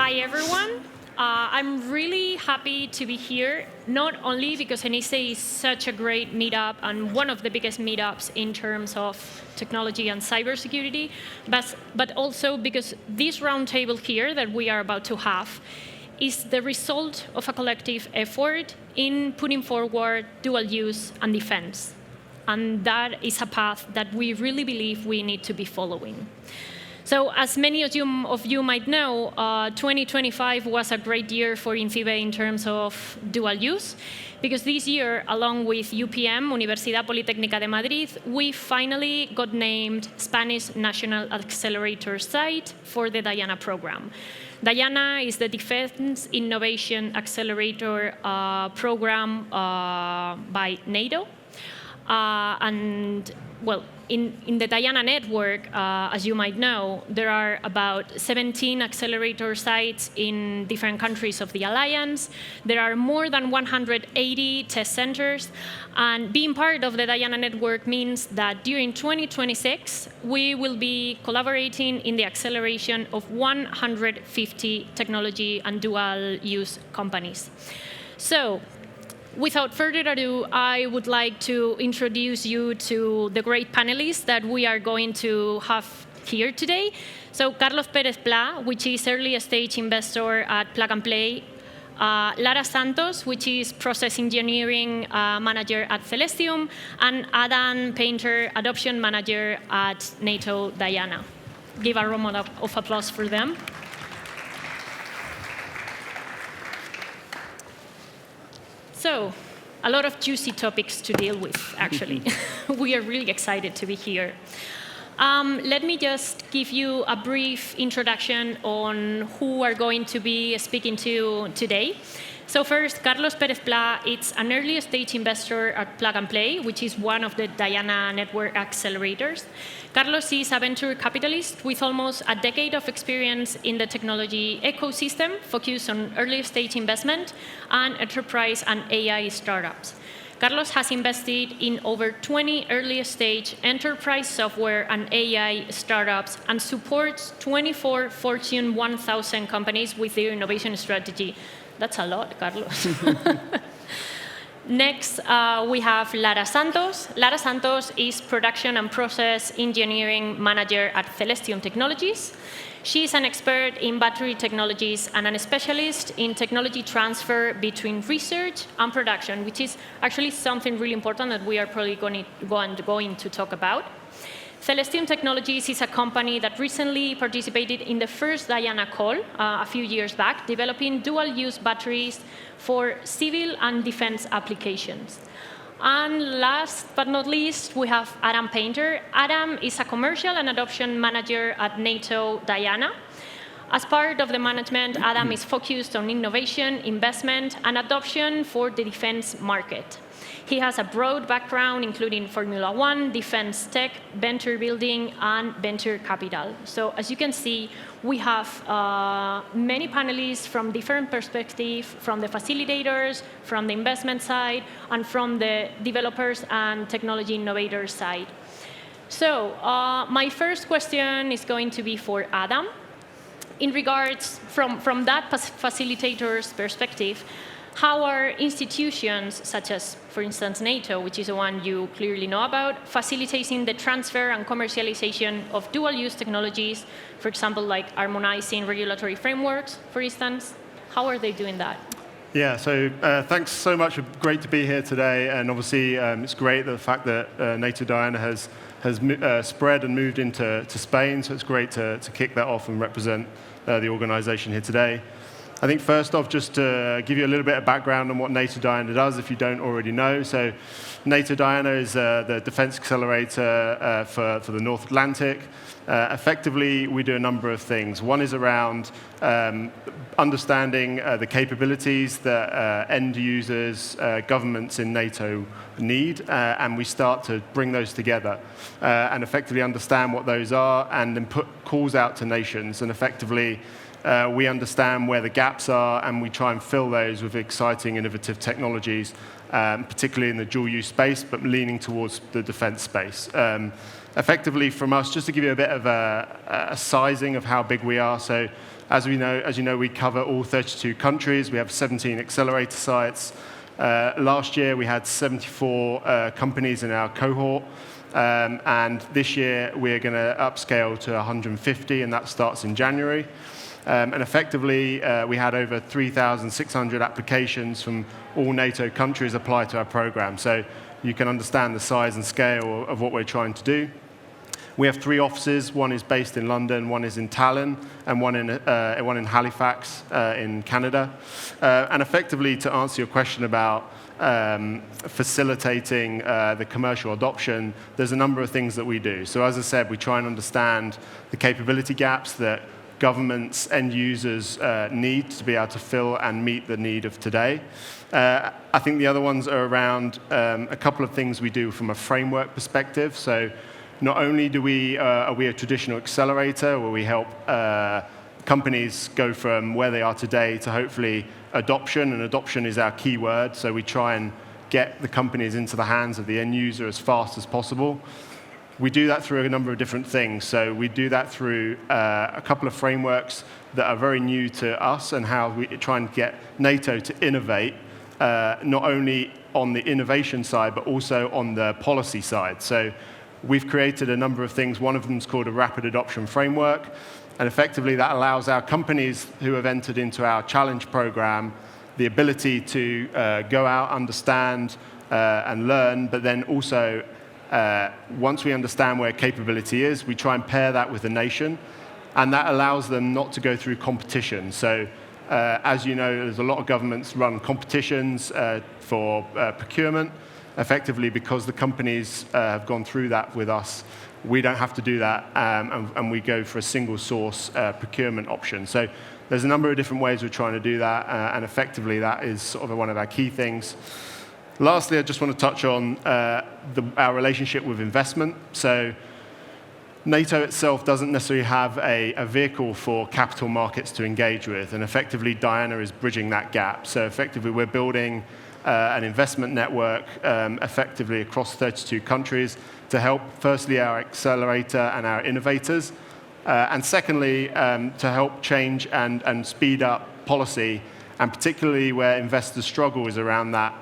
Hi, everyone. I'm really happy to be here, not only because INCIBE is such a great meetup and one of the biggest meetups in terms of technology and cybersecurity, but also because this roundtable here that we are about to have is the result of a collective effort in putting forward dual use and defense. And that is a path that we really believe we need to be following. So as many of you might know, 2025 was a great year for INCIBE in terms of dual use, because this year, along with UPM, Universidad Politécnica de Madrid, we finally got named Spanish National Accelerator Site for the Diana program. Diana is the Defense Innovation Accelerator program by NATO. In the Diana network, as you might know, there are about 17 accelerator sites in different countries of the Alliance. There are more than 180 test centers. And being part of the Diana network means that during 2026, we will be collaborating in the acceleration of 150 technology and dual-use companies. So, without further ado, I would like to introduce you to the great panelists that we are going to have here today. So Carlos Perez-Pla, which is early stage investor at Plug and Play. Lara Santos, which is process engineering manager at Zelestium. And Adam Painter, adoption manager at NATO Diana. Give a round of applause for them. So, a lot of juicy topics to deal with, actually. We are really excited to be here. Let me just give you a brief introduction on who we're going to be speaking to today. So first, Carlos Perez-Pla is an early stage investor at Plug and Play, which is one of the Diana network accelerators. Carlos is a venture capitalist with almost a decade of experience in the technology ecosystem, focused on early stage investment and enterprise and AI startups. Carlos has invested in over 20 early stage enterprise software and AI startups and supports 24 Fortune 1000 companies with their innovation strategy. That's a lot, Carlos. Next, we have Lara Santos. Lara Santos is production and process engineering manager at Zelestium Technologies. She is an expert in battery technologies and a specialist in technology transfer between research and production, which is actually something really important that we are probably going to talk about. Zelestium Technologies is a company that recently participated in the first Diana call a few years back, developing dual-use batteries for civil and defense applications. And last but not least, we have Adam Painter. Adam is a commercial and adoption manager at NATO Diana. As part of the management, Adam is focused on innovation, investment, and adoption for the defense market. He has a broad background, including Formula One, defense tech, venture building, and venture capital. So as you can see, we have many panelists from different perspectives, from the facilitators, from the investment side, and from the developers and technology innovators side. So my first question is going to be for Adam. In regards, from that facilitator's perspective, how are institutions such as, for instance, NATO, which is the one you clearly know about, facilitating the transfer and commercialization of dual-use technologies, for example, like harmonizing regulatory frameworks, for instance? How are they doing that? Yeah, so thanks so much. Great to be here today. And obviously, it's great the fact that NATO Diana has spread and moved into Spain. So it's great to kick that off and represent the organization here today. I think first off, just to give you a little bit of background on what NATO Diana does, if you don't already know. So NATO Diana is the defense accelerator for the North Atlantic. Effectively, we do a number of things. One is around understanding the capabilities that end users, governments in NATO need, and we start to bring those together and effectively understand what those are and then put calls out to nations. And effectively, we understand where the gaps are, and we try and fill those with exciting, innovative technologies, particularly in the dual-use space, but leaning towards the defense space. Effectively, from us, just to give you a bit of a sizing of how big we are, so As you know, we cover all 32 countries. We have 17 accelerator sites. Last year, we had 74 companies in our cohort. And this year, we're going to upscale to 150, and that starts in January. And effectively, we had over 3,600 applications from all NATO countries apply to our program. So you can understand the size and scale of what we're trying to do. We have 3 offices. One is based in London, one is in Tallinn, and one in Halifax in Canada. And effectively, to answer your question about facilitating the commercial adoption, there's a number of things that we do. So as I said, we try and understand the capability gaps that governments, end users need to be able to fill and meet the need of today. I think the other ones are around a couple of things we do from a framework perspective. So not only are we a traditional accelerator where we help companies go from where they are today to hopefully adoption, and adoption is our key word, so we try and get the companies into the hands of the end user as fast as possible. We do that through a number of different things. So we do that through a couple of frameworks that are very new to us, and how we try and get NATO to innovate, not only on the innovation side, but also on the policy side. So we've created a number of things. One of them is called a rapid adoption framework. And effectively, that allows our companies who have entered into our challenge program the ability to go out, understand, and learn, but then also, once we understand where capability is, we try and pair that with the nation, and that allows them not to go through competition. So, as you know, there's a lot of governments run competitions for procurement. Effectively, because the companies have gone through that with us, we don't have to do that, and we go for a single source procurement option. So there's a number of different ways we're trying to do that, and effectively that is sort of one of our key things. Lastly, I just want to touch on our relationship with investment. So NATO itself doesn't necessarily have a vehicle for capital markets to engage with, and effectively Diana is bridging that gap. So effectively we're building an investment network effectively across 32 countries to help, firstly, our accelerator and our innovators, and secondly, to help change and speed up policy, and particularly where investors struggle is around that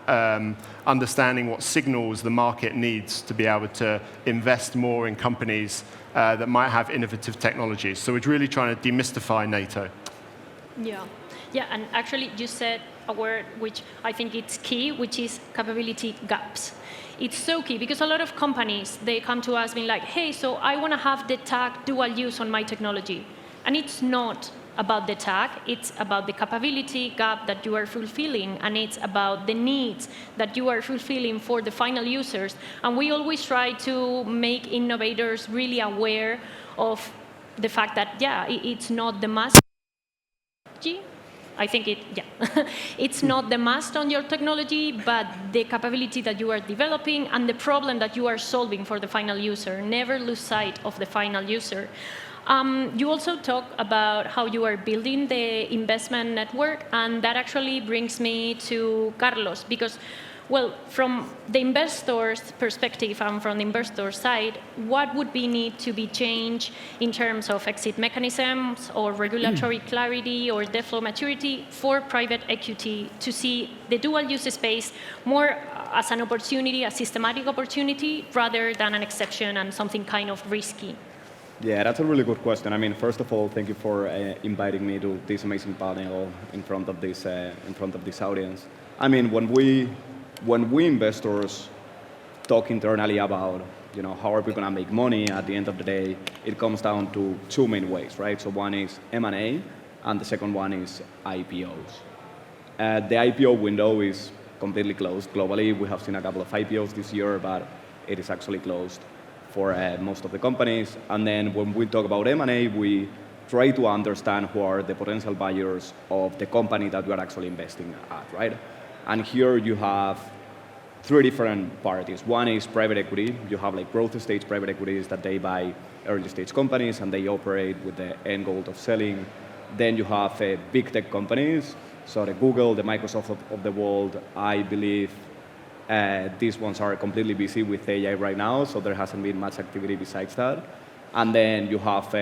understanding what signals the market needs to be able to invest more in companies that might have innovative technologies. So we're really trying to demystify NATO. Yeah, and actually you said a word which I think it's key, which is capability gaps. It's so key because a lot of companies, they come to us being like, hey, so I want to have the tag dual use on my technology. And it's not about the tag, it's about the capability gap that you are fulfilling, and it's about the needs that you are fulfilling for the final users. And we always try to make innovators really aware of the fact that, yeah, it's not the must. I think it's not the must on your technology, but the capability that you are developing and the problem that you are solving for the final user. Never lose sight of the final user. You also talk about how you are building the investment network, and that actually brings me to Carlos, because, well, from the investor's perspective and from the investor side, what would need to be changed in terms of exit mechanisms or regulatory clarity or deal flow maturity for private equity to see the dual use space more as an opportunity, a systematic opportunity, rather than an exception and something kind of risky? Yeah, that's a really good question. I mean, first of all, thank you for inviting me to this amazing panel in front of this audience. I mean, when we investors talk internally about, how are we going to make money at the end of the day, it comes down to 2 main ways, right? So one is M&A, and the second one is IPOs. The IPO window is completely closed globally. We have seen a couple of IPOs this year, but it is actually closed for most of the companies. And then when we talk about M&A, we try to understand who are the potential buyers of the company that we are actually investing at, right? And here you have 3 different parties. One is private equity. You have like growth stage private equities that they buy early stage companies and they operate with the end goal of selling. Then you have big tech companies, so the Google, the Microsoft of the world. I believe these ones are completely busy with AI right now, so there hasn't been much activity besides that. And then you have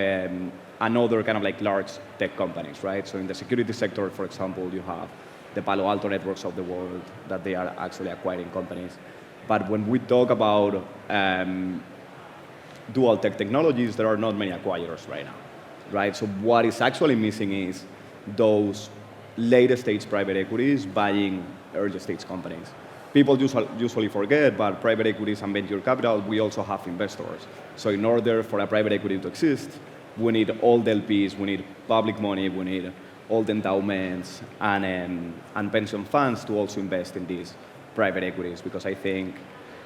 and other kind of like large tech companies, right? So in the security sector, for example, you have the Palo Alto networks of the world that they are actually acquiring companies. But when we talk about dual tech technologies, there are not many acquirers right now, right? So what is actually missing is those later stage private equities buying early stage companies. People usually forget, but private equities and venture capital, we also have investors. So in order for a private equity to exist, we need all the LPs, we need public money, we need all the endowments and pension funds to also invest in these private equities, because I think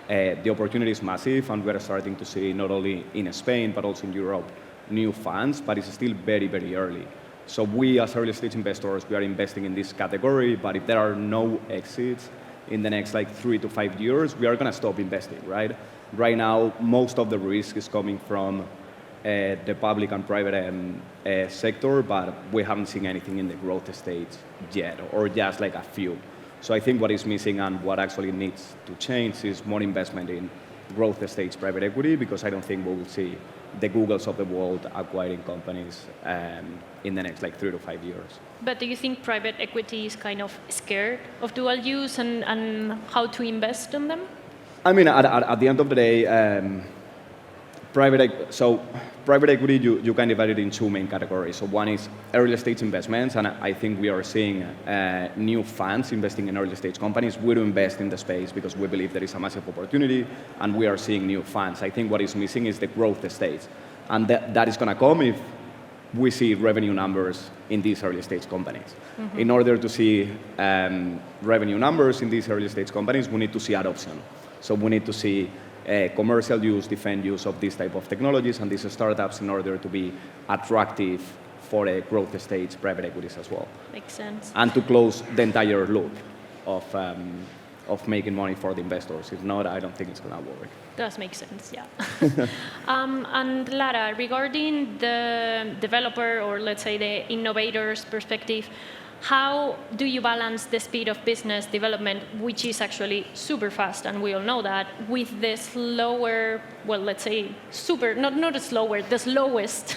the opportunity is massive, and we're starting to see not only in Spain, but also in Europe, new funds, but it's still very, very early. So we, as early stage investors, we are investing in this category, but if there are no exits in the next like 3 to 5 years, we are going to stop investing, right? Right now, most of the risk is coming from the public and private sector, but we haven't seen anything in the growth stage yet, or just like a few. So I think what is missing and what actually needs to change is more investment in growth stage private equity, because I don't think we will see the Googles of the world acquiring companies in the next like 3 to 5 years. But do you think private equity is kind of scared of dual use and how to invest in them? I mean, at the end of the day, private equity, you can divide it in two main categories. So one is early stage investments, and I think we are seeing new funds investing in early stage companies. We do invest in the space because we believe there is a massive opportunity, and we are seeing new funds. I think what is missing is the growth stage, and that is going to come if we see revenue numbers in these early stage companies. Mm-hmm. In order to see revenue numbers in these early stage companies, we need to see adoption. So we need to see commercial use, defend use of these type of technologies and these startups in order to be attractive for a growth stage private equities as well. Makes sense. And to close the entire loop of making money for the investors. If not, I don't think it's going to work. Does make sense, yeah. And Lara, regarding the developer, or let's say the innovator's perspective, how do you balance the speed of business development, which is actually super fast, and we all know that, with the slower, well, let's say not the slower, the slowest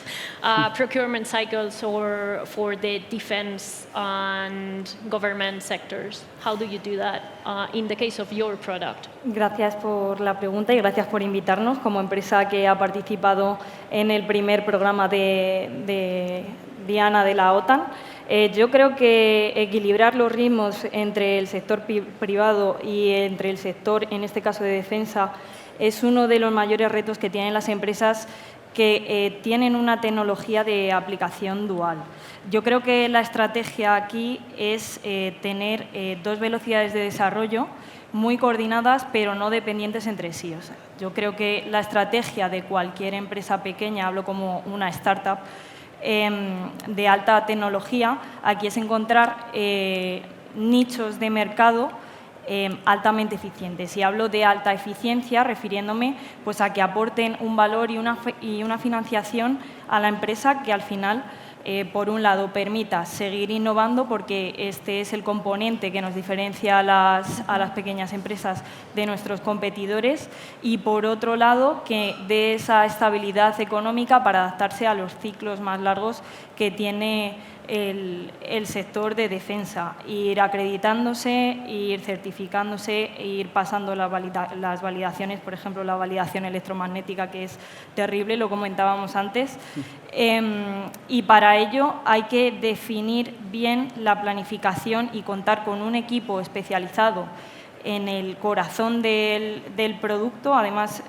procurement cycles or for the defense and government sectors? How do you do that in the case of your product? Gracias por la pregunta y gracias por invitarnos como empresa que ha participado en el primer programa de Diana de la OTAN. Yo creo que equilibrar los ritmos entre el sector privado y entre el sector, en este caso de defensa, es uno de los mayores retos que tienen las empresas que tienen una tecnología de aplicación dual. Yo creo que la estrategia aquí es tener dos velocidades de desarrollo muy coordinadas, pero no dependientes entre sí. O sea, yo creo que la estrategia de cualquier empresa pequeña, hablo como una startup, de alta tecnología, aquí es encontrar nichos de mercado altamente eficientes. Y hablo de alta eficiencia refiriéndome pues, a que aporten un valor y una financiación a la empresa que al final, por un lado, permita seguir innovando, porque este es el componente que nos diferencia a las pequeñas empresas de nuestros competidores, y por otro lado, que dé esa estabilidad económica para adaptarse a los ciclos más largos que tiene el sector de defensa, ir acreditándose, ir certificándose, ir pasando las validaciones, por ejemplo, la validación electromagnética, que es terrible, lo comentábamos antes, y para ello hay que definir bien la planificación y contar con un equipo especializado en el corazón del producto. Además,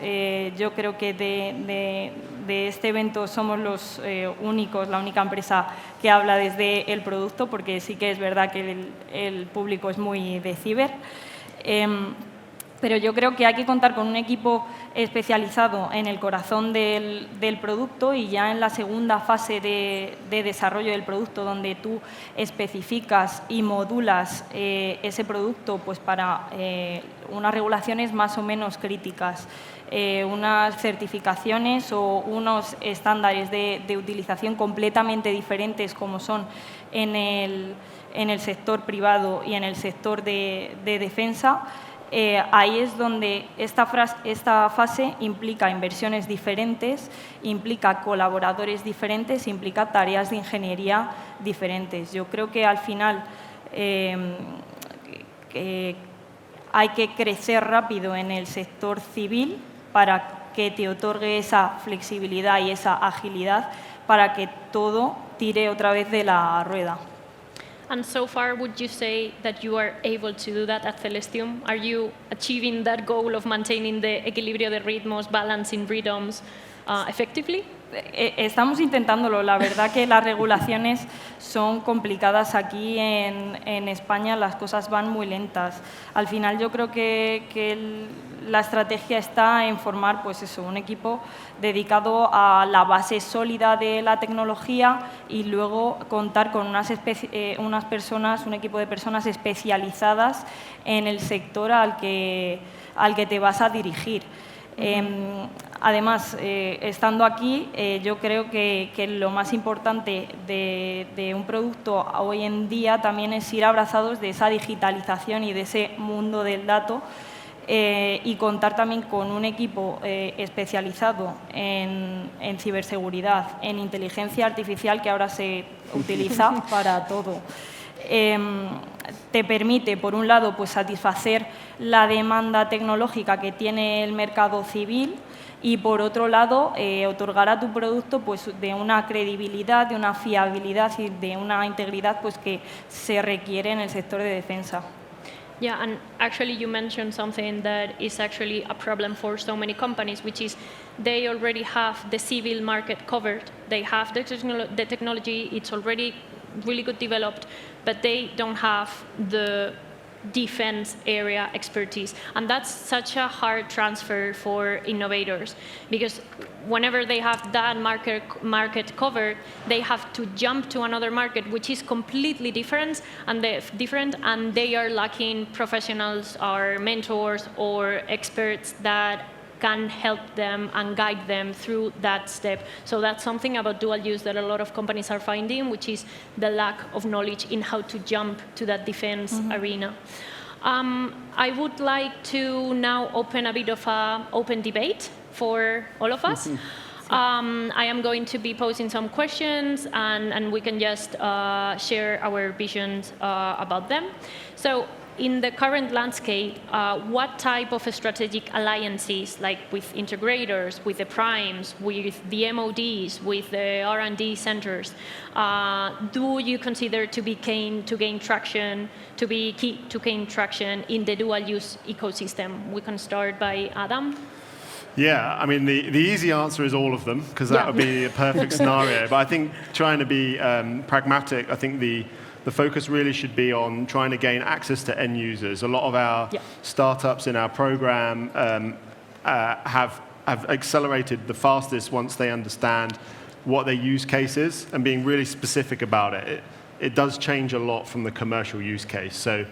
yo creo que de este evento somos los únicos, la única empresa que habla desde el producto, porque sí que es verdad que el público es muy de ciber. Pero yo creo que hay que contar con un equipo especializado en el corazón del producto, y ya en la segunda fase de desarrollo del producto, donde tú especificas y modulas ese producto pues para unas regulaciones más o menos críticas, unas certificaciones o unos estándares de utilización completamente diferentes, como son en el sector privado y en el sector de defensa. ahí es donde esta fase implica inversiones diferentes, implica colaboradores diferentes, implica tareas de ingeniería diferentes. Yo creo que al final hay que crecer rápido en el sector civil para que te otorgue esa flexibilidad y esa agilidad para que todo tire otra vez de la rueda. And so far, would you say that you are able to do that at Zelestium? Are you achieving that goal of maintaining the equilibrio de ritmos, balancing rhythms effectively? Estamos intentándolo. La verdad que las regulaciones son complicadas aquí en España, las cosas van muy lentas. Al final yo creo que la estrategia está en formar pues eso, un equipo dedicado a la base sólida de la tecnología y luego contar con unas personas, un equipo de personas especializadas en el sector al que te vas a dirigir. Además, estando aquí, yo creo que lo más importante de un producto hoy en día también es ir abrazados de esa digitalización y de ese mundo del dato y contar también con un equipo especializado en ciberseguridad, en inteligencia artificial, que ahora se utiliza para todo. Te permite, por un lado, pues, satisfacer la demanda tecnológica que tiene el mercado civil y, por otro lado, otorgar a tu producto pues, de una credibilidad, de una fiabilidad y de una integridad pues, que se requiere en el sector de defensa. Yeah, and actually you mentioned something that is actually a problem for so many companies, which is they already have the civil market covered. They have the technology, it's already really good developed, but they don't have the defense area expertise. And that's such a hard transfer for innovators, because whenever they have that market covered, they have to jump to another market which is completely different, and they are lacking professionals or mentors or experts that can help them and guide them through that step. So that's something about dual use that a lot of companies are finding, which is the lack of knowledge in how to jump to that defense arena. I would like to now open a bit of an open debate for all of us. I am going to be posing some questions, and we can just share our visions about them. So, in the current landscape, what type of strategic alliances, like with integrators, with the primes, with the MODs, with the R&D centers, do you consider to be key to gain traction in the dual-use ecosystem? We can start by Adam. Yeah, I mean, the easy answer is all of them, because that would be a perfect scenario. But I think trying to be pragmatic, I think the focus really should be on trying to gain access to end users. A lot of our startups in our program have accelerated the fastest once they understand what their use case is and being really specific about it. It does change a lot from the commercial use case. So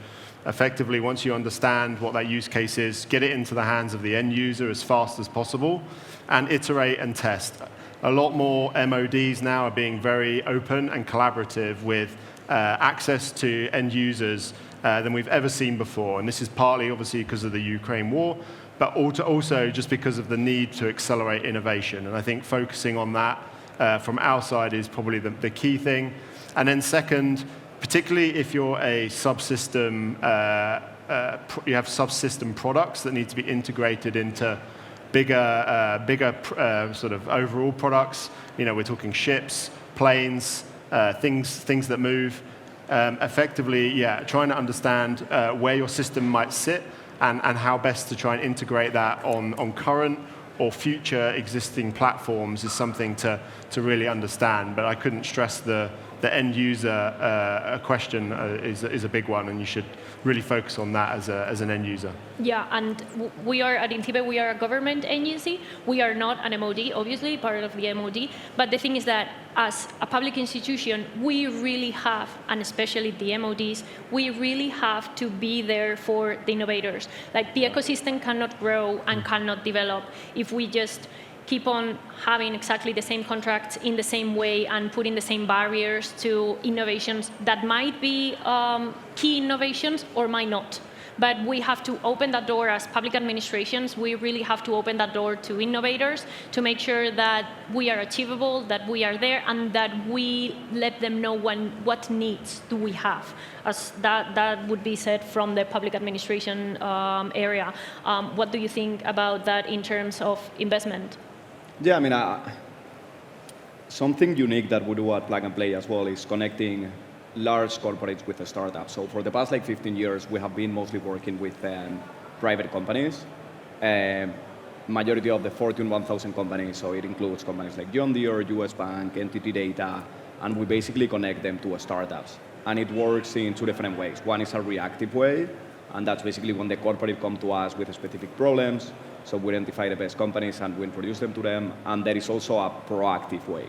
effectively, once you understand what that use case is, get it into the hands of the end user as fast as possible and iterate and test. A lot more MODs now are being very open and collaborative with access to end users than we've ever seen before. And this is partly, obviously, because of the Ukraine war, but also just because of the need to accelerate innovation. And I think focusing on that from our side is probably the key thing. And then second, particularly if you're a subsystem, you have subsystem products that need to be integrated into bigger sort of overall products. You know, we're talking ships, planes, things that move. Effectively, trying to understand where your system might sit and how best to try and integrate that on current or future existing platforms is something to really understand. But I couldn't stress the end user question is a big one, and you should really focus on that as an end user. Yeah, and we are at INCIBE, we are a government agency. We are not an MOD, obviously, part of the MOD. But the thing is that as a public institution, we really have, and especially the MODs, we really have to be there for the innovators. Like, the ecosystem cannot grow and cannot develop if we just keep on having exactly the same contracts in the same way and putting the same barriers to innovations that might be key innovations or might not. but we have to open that door as public administrations. We really have to open that door to innovators to make sure that we are achievable, that we are there, and that we let them know what needs do we have. As that would be said from the public administration area. What do you think about that in terms of investment? Yeah, I mean, something unique that we do at Plug and Play as well is connecting large corporates with the startups. So for the past 15 years, we have been mostly working with private companies. Majority of the Fortune 1000 companies, so it includes companies like John Deere, US Bank, Entity Data, and we basically connect them to startups. And it works in two different ways. One is a reactive way, and that's basically when the corporate come to us with specific problems. So we identify the best companies and we introduce them to them. And there is also a proactive way.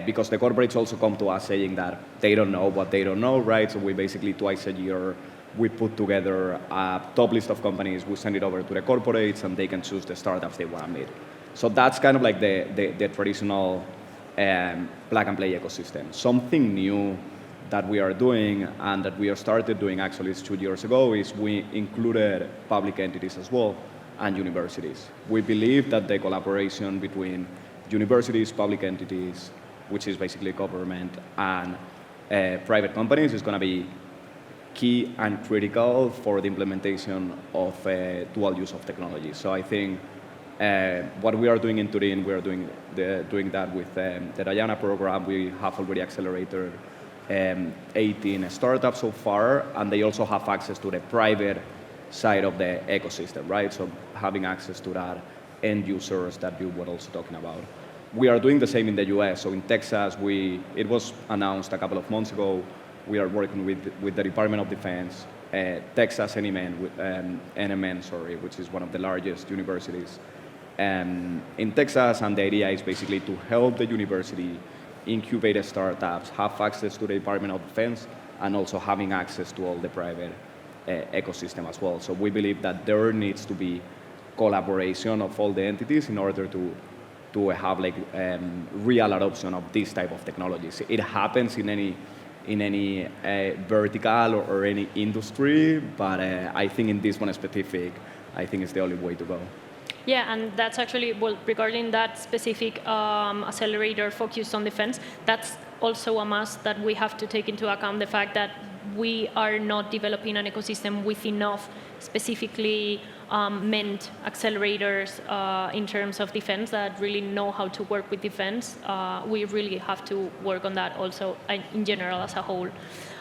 Because the corporates also come to us saying that they don't know what they don't know, right? So we basically twice a year, we put together a top list of companies, we send it over to the corporates and they can choose the startups they want to meet. So that's kind of like the traditional plug and play ecosystem. Something new that we are doing and that we have started doing actually 2 years ago is we included public entities as well and universities. We believe that the collaboration between universities, public entities, which is basically government, and private companies is going to be key and critical for the implementation of dual use of technology. So I think what we are doing in Turin, we are doing that with the Diana program. We have already accelerated 18 startups so far, and they also have access to the private side of the ecosystem, right? So having access to that end users that you were also talking about. We are doing the same in the US. So in Texas, it was announced a couple of months ago, we are working with the Department of Defense, Texas NMN, which is one of the largest universities in Texas, and the idea is basically to help the university incubate startups, have access to the Department of Defense, and also having access to all the private ecosystem as well. So we believe that there needs to be collaboration of all the entities in order to have like real adoption of this type of technologies. It happens in any vertical or any industry, but I think in this one specific, I think it's the only way to go. Yeah, and that's actually, well, regarding that specific accelerator focused on defense, that's also a must that we have to take into account the fact that we are not developing an ecosystem with enough specifically meant accelerators in terms of defense that really know how to work with defense. We really have to work on that also in general as a whole.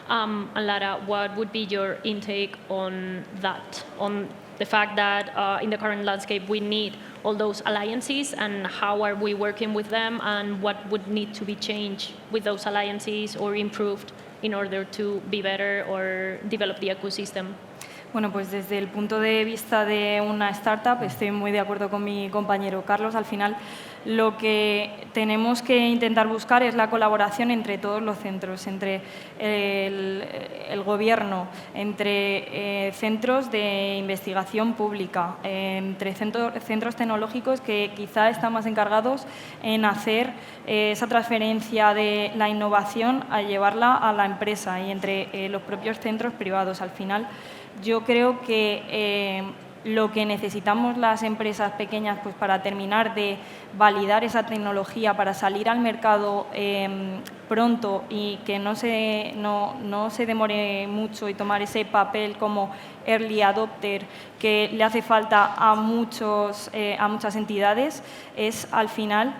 And Lara, what would be your intake on that, on the fact that in the current landscape we need all those alliances, and how are we working with them, and what would need to be changed with those alliances or improved in order to be better or develop the ecosystem? Bueno, pues desde el punto de vista de una startup, estoy muy de acuerdo con mi compañero Carlos. Al final, lo que tenemos que intentar buscar es la colaboración entre todos los centros, entre el gobierno, entre centros de investigación pública, entre centros tecnológicos que quizá están más encargados en hacer esa transferencia de la innovación a llevarla a la empresa, y entre los propios centros privados. Al final, yo creo que lo que necesitamos las empresas pequeñas, pues para terminar de validar esa tecnología, para salir al mercado pronto y que no se demore mucho y tomar ese papel como early adopter que le hace falta a muchas entidades, es al final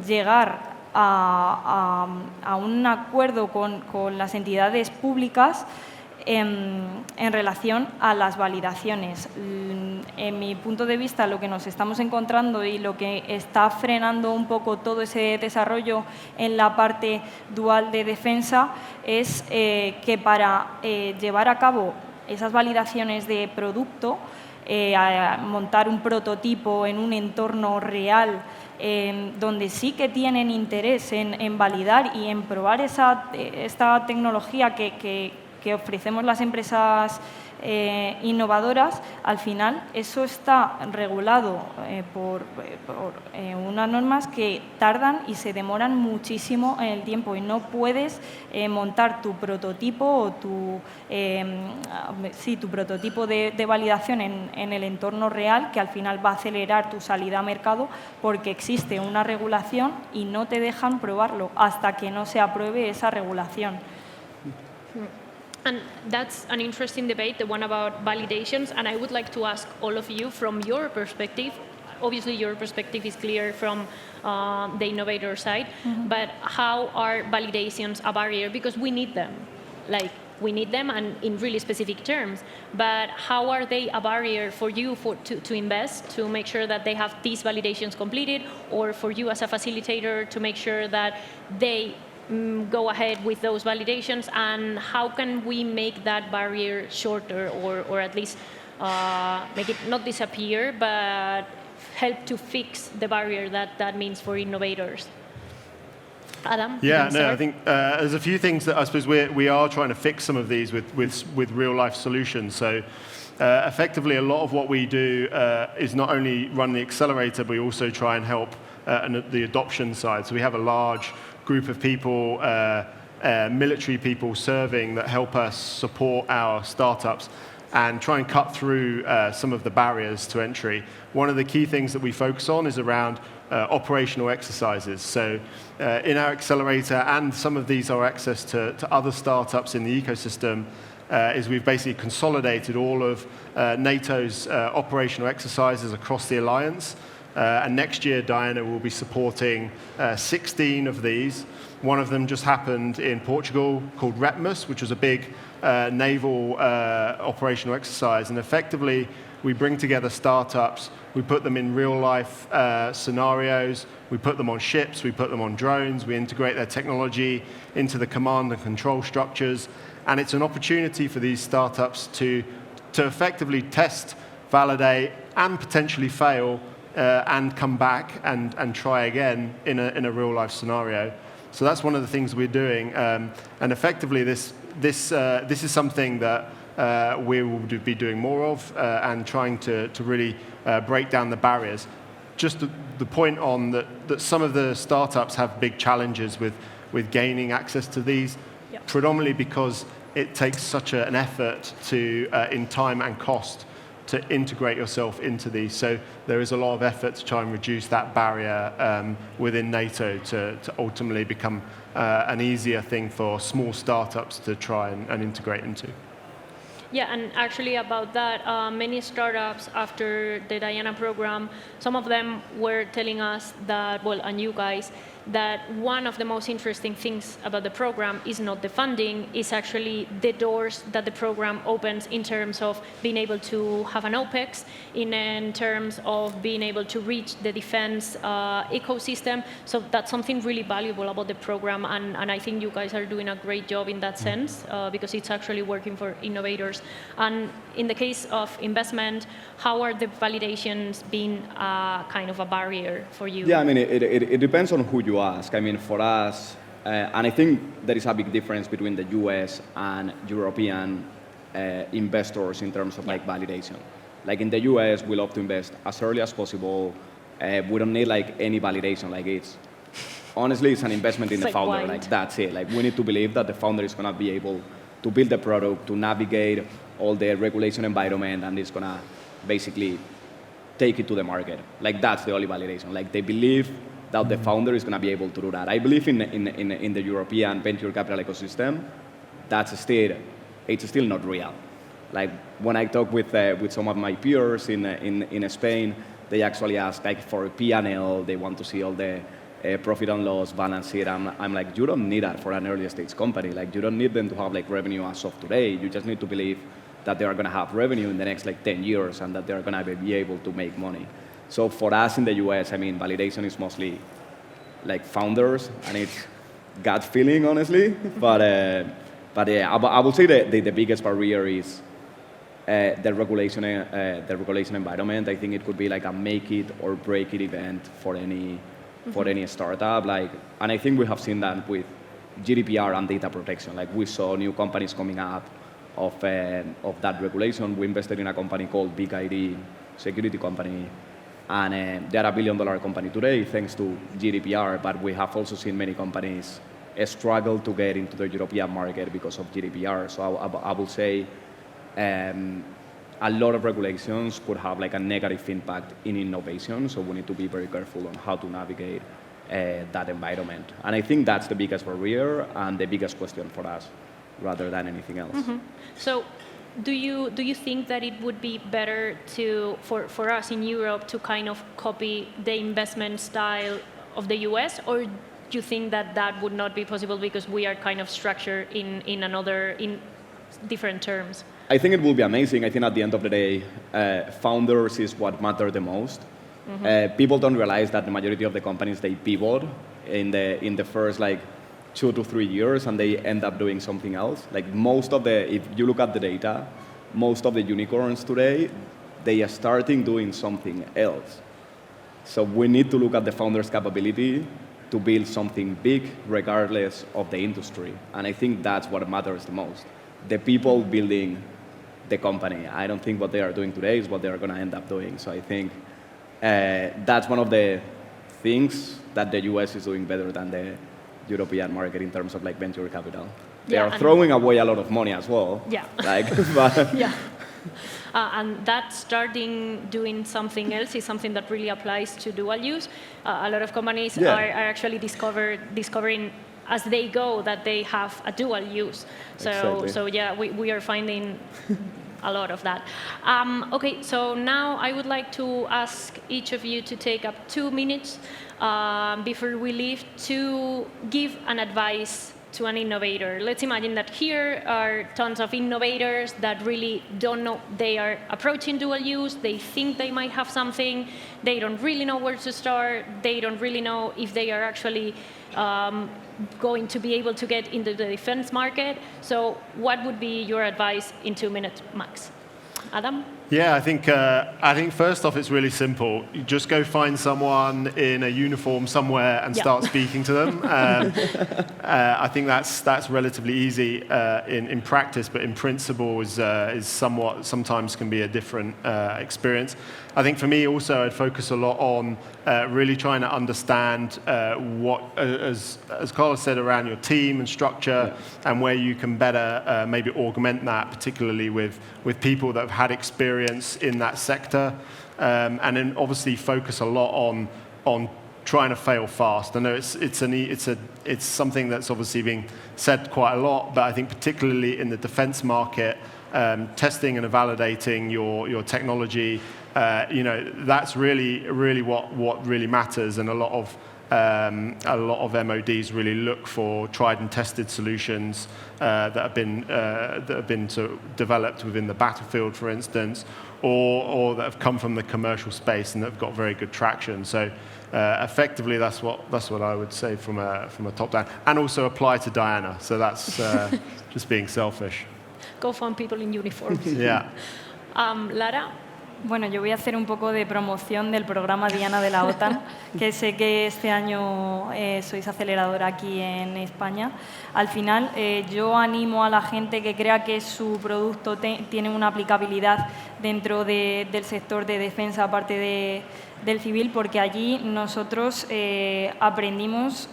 llegar a un acuerdo con las entidades públicas en relación a las validaciones. En mi punto de vista, lo que nos estamos encontrando y lo que está frenando un poco todo ese desarrollo en la parte dual de defensa es que para llevar a cabo esas validaciones de producto, a montar un prototipo en un entorno real, donde sí que tienen interés en validar y en probar esta tecnología que ofrecemos las empresas innovadoras, al final eso está regulado por unas normas que tardan y se demoran muchísimo en el tiempo y no puedes montar tu prototipo o tu prototipo de validación en el entorno real, que al final va a acelerar tu salida a mercado, porque existe una regulación y no te dejan probarlo hasta que no se apruebe esa regulación. And that's an interesting debate, the one about validations, and I would like to ask all of you from your perspective. Obviously, your perspective is clear from the innovator side, but how are validations a barrier? Because we need them. Like, we need them and in really specific terms, but how are they a barrier for you to invest, to make sure that they have these validations completed, or for you as a facilitator to make sure that they go ahead with those validations, and how can we make that barrier shorter, or at least make it not disappear, but help to fix the barrier that means for innovators? Adam? Yeah, no, I think there's a few things that I suppose we are trying to fix some of these with real-life solutions. So effectively, a lot of what we do is not only run the accelerator, but we also try and help the adoption side. So we have a large group of people, military people serving, that help us support our startups and try and cut through some of the barriers to entry. One of the key things that we focus on is around operational exercises. So in our accelerator, and some of these are access to other startups in the ecosystem, is we've basically consolidated all of NATO's operational exercises across the alliance. And next year, Diana will be supporting 16 of these. One of them just happened in Portugal called REPMUS, which was a big naval operational exercise. And effectively, we bring together startups, we put them in real-life scenarios, we put them on ships, we put them on drones, we integrate their technology into the command and control structures. And it's an opportunity for these startups to effectively test, validate, and potentially fail, and come back and try again in a real-life scenario. So that's one of the things we're doing. And effectively, this is something that we will be doing more of, and trying to really break down the barriers. Just the point on that some of the startups have big challenges with gaining access to these, predominantly because it takes such an effort in time and cost to integrate yourself into these. So there is a lot of effort to try and reduce that barrier within NATO to ultimately become an easier thing for small startups to try and integrate into. Yeah, and actually about that, many startups after the Diana program, some of them were telling us that, well, and you guys, that one of the most interesting things about the program is not the funding, is actually the doors that the program opens in terms of being able to have an OPEX, in terms of being able to reach the defense ecosystem. So that's something really valuable about the program, and I think you guys are doing a great job in that sense, because it's actually working for innovators. And in the case of investment, how are the validations being kind of a barrier for you? Yeah, I mean, it depends on who you ask. I mean, for us, and I think there is a big difference between the US and European investors in terms of like validation. Like in the US, we love to invest as early as possible. We don't need like any validation. Like honestly, it's an investment in the founder. Wild. Like that's it. Like we need to believe that the founder is gonna be able to build the product, to navigate all the regulation environment, and it's gonna basically take it to the market. Like that's the only validation. Like they believe that the founder is gonna be able to do that. I believe in the European venture capital ecosystem, it's still not real. Like when I talk with some of my peers in Spain, they actually ask like for P&L, they want to see all the profit and loss, balance sheet. I'm like, you don't need that for an early stage company. Like you don't need them to have like revenue as of today. You just need to believe that they are gonna have revenue in the next like 10 years and that they're gonna be able to make money. So for us in the US, I mean, validation is mostly like founders, and it's gut feeling, honestly. But yeah, I would say that the biggest barrier is the regulation environment. I think it could be like a make it or break it event for any startup. Like, and I think we have seen that with GDPR and data protection. Like we saw new companies coming up of that regulation. We invested in a company called Big ID, security company, and they are $1 billion company today thanks to GDPR, but we have also seen many companies struggle to get into the European market because of GDPR. So I will say a lot of regulations could have like a negative impact in innovation, so we need to be very careful on how to navigate that environment. And I think that's the biggest barrier and the biggest question for us, rather than anything else. So do you think that it would be better for us in Europe to kind of copy the investment style of the US, or do you think that would not be possible because we are kind of structured in different terms? I think it will be amazing. I think at the end of the day, founders is what matter the most. People don't realize that the majority of the companies, they pivot in the first like 2 to 3 years and they end up doing something else. Like if you look at the data, most of the unicorns today, they are starting doing something else. So we need to look at the founder's capability to build something big regardless of the industry. And I think that's what matters the most. The people building the company. I don't think what they are doing today is what they are going to end up doing. So I think that's one of the things that the US is doing better than the European market in terms of like venture capital. They are throwing away a lot of money as well. Yeah. But yeah. And that starting doing something else is something that really applies to dual use. A lot of companies are actually discovering as they go that they have a dual use. So yeah, we are finding a lot of that. Okay, so now I would like to ask each of you to take up 2 minutes before we leave to give an advice to an innovator. Let's imagine that here are tons of innovators that really don't know, they are approaching dual use, they think they might have something, they don't really know where to start, they don't really know if they are actually going to be able to get into the defense market. So what would be your advice in 2 minutes max? Adam? Yeah, I think first off, it's really simple. You just go find someone in a uniform somewhere and start speaking to them. I think that's relatively easy in practice, but in principle is sometimes can be a different experience. I think for me also, I'd focus a lot on really trying to understand what, as Carlos said, around your team and structure, and where you can better maybe augment that, particularly with people that have had experience in that sector, and then obviously focus a lot on trying to fail fast. I know it's something that's obviously being said quite a lot, but I think particularly in the defense market, testing and validating your technology, that's really what really matters, and a lot of MODs really look for tried and tested solutions that have been developed within the battlefield, for instance, or that have come from the commercial space and that have got very good traction. So effectively, that's what I would say from a top down, and also apply to Diana. So that's just being selfish. Go find people in uniforms. Yeah. Lara? Bueno, yo voy a hacer un poco de promoción del programa Diana de la OTAN, que sé que este año sois aceleradora aquí en España. Al final, yo animo a la gente que crea que su producto tiene una aplicabilidad dentro del sector de defensa, aparte del civil, porque allí nosotros aprendimos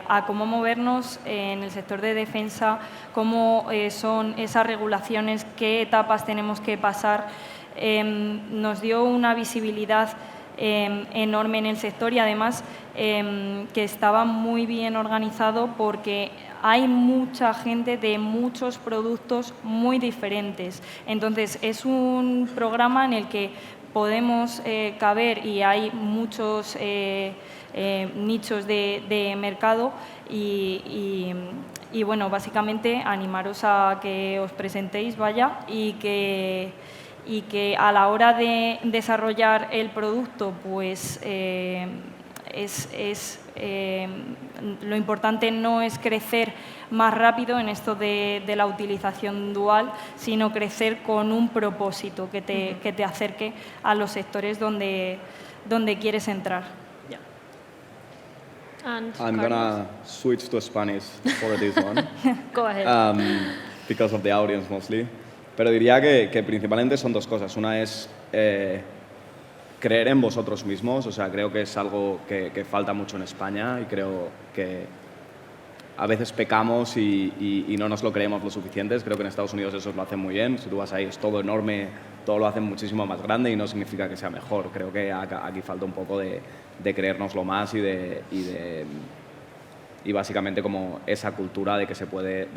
a cómo movernos en el sector de defensa, cómo son esas regulaciones, qué etapas tenemos que pasar. Nos dio una visibilidad enorme en el sector y además que estaba muy bien organizado porque hay mucha gente de muchos productos muy diferentes. Entonces es un programa en el que podemos caber y hay muchos nichos de mercado y bueno, básicamente animaros a que os presentéis, y que a la hora de desarrollar el producto, pues lo importante no es crecer más rápido en esto de la utilización dual, sino crecer con un propósito que te acerque a los sectores donde quieres entrar. Yeah. And I'm going to switch to Spanish for this one. Go ahead. because of the audience mostly. Pero diría que principalmente son dos cosas. Una es creer en vosotros mismos, o sea, creo que es algo que falta mucho en España y creo que a veces pecamos y no nos lo creemos lo suficientes. Creo que en Estados Unidos eso lo hacen muy bien. Si tú vas ahí es todo enorme, todo lo hacen muchísimo más grande y no significa que sea mejor. Creo que aquí falta un poco de creérnoslo más y básicamente como esa cultura de que se puede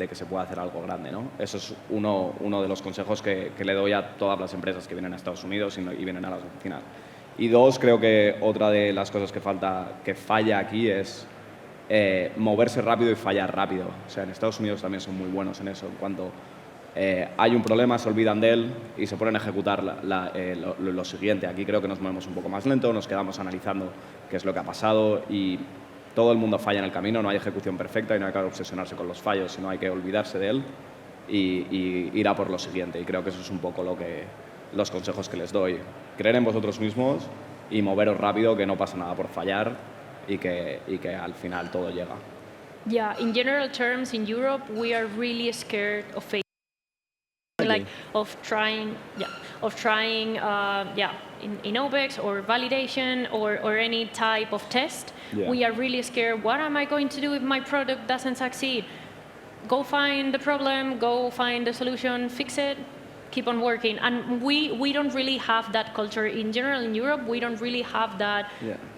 hacer algo grande, ¿no? Eso es uno de los consejos que le doy a todas las empresas que vienen a Estados Unidos y vienen a las oficinas. Y dos, creo que otra de las cosas que falla aquí es moverse rápido y fallar rápido. O sea, en Estados Unidos también son muy buenos en eso. En cuanto hay un problema, se olvidan de él y se ponen a ejecutar lo siguiente. Aquí creo que nos movemos un poco más lento, nos quedamos analizando qué es lo que ha pasado y todo el mundo falla en el camino, no hay ejecución perfecta y no hay que obsesionarse con los fallos, sino hay que olvidarse de él y ir a por lo siguiente. Y creo que eso es un poco los consejos que les doy. Creer en vosotros mismos y moveros rápido, que no pasa nada por fallar y que al final todo llega. Yeah, in general terms, in Europe, we are really scared of failing. Like of trying in OPEX or validation or any type of test. Yeah. We are really scared. What am I going to do if my product doesn't succeed? Go find the problem, go find the solution, fix it, keep on working. And we don't really have that culture in general in Europe. We don't really have that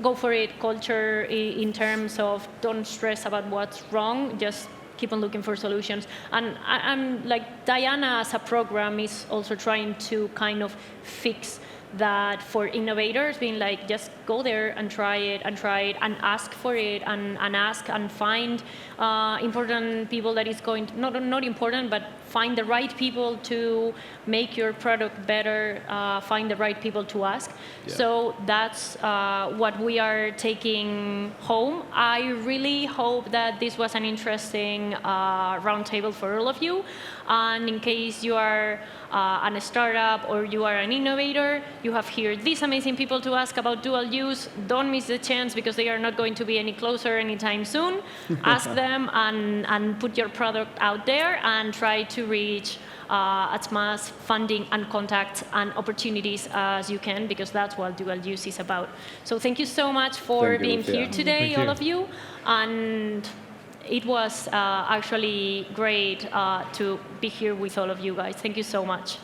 go for it culture in terms of don't stress about what's wrong, just keep on looking for solutions. And I'm like Diana as a program is also trying to kind of fix that for innovators, being like just go there and try it and ask for it and ask and find important people that is going to, not important, but find the right people to make your product better, find the right people to ask. Yeah. So that's what we are taking home. I really hope that this was an interesting roundtable for all of you. And in case you are a startup or you are an innovator, you have here these amazing people to ask about dual use. Don't miss the chance because they are not going to be any closer anytime soon. Ask them and put your product out there and try to reach as much funding and contacts and opportunities as you can, because that's what dual use is about. So thank you so much for being here today, all of you. And it was actually great to be here with all of you guys. Thank you so much.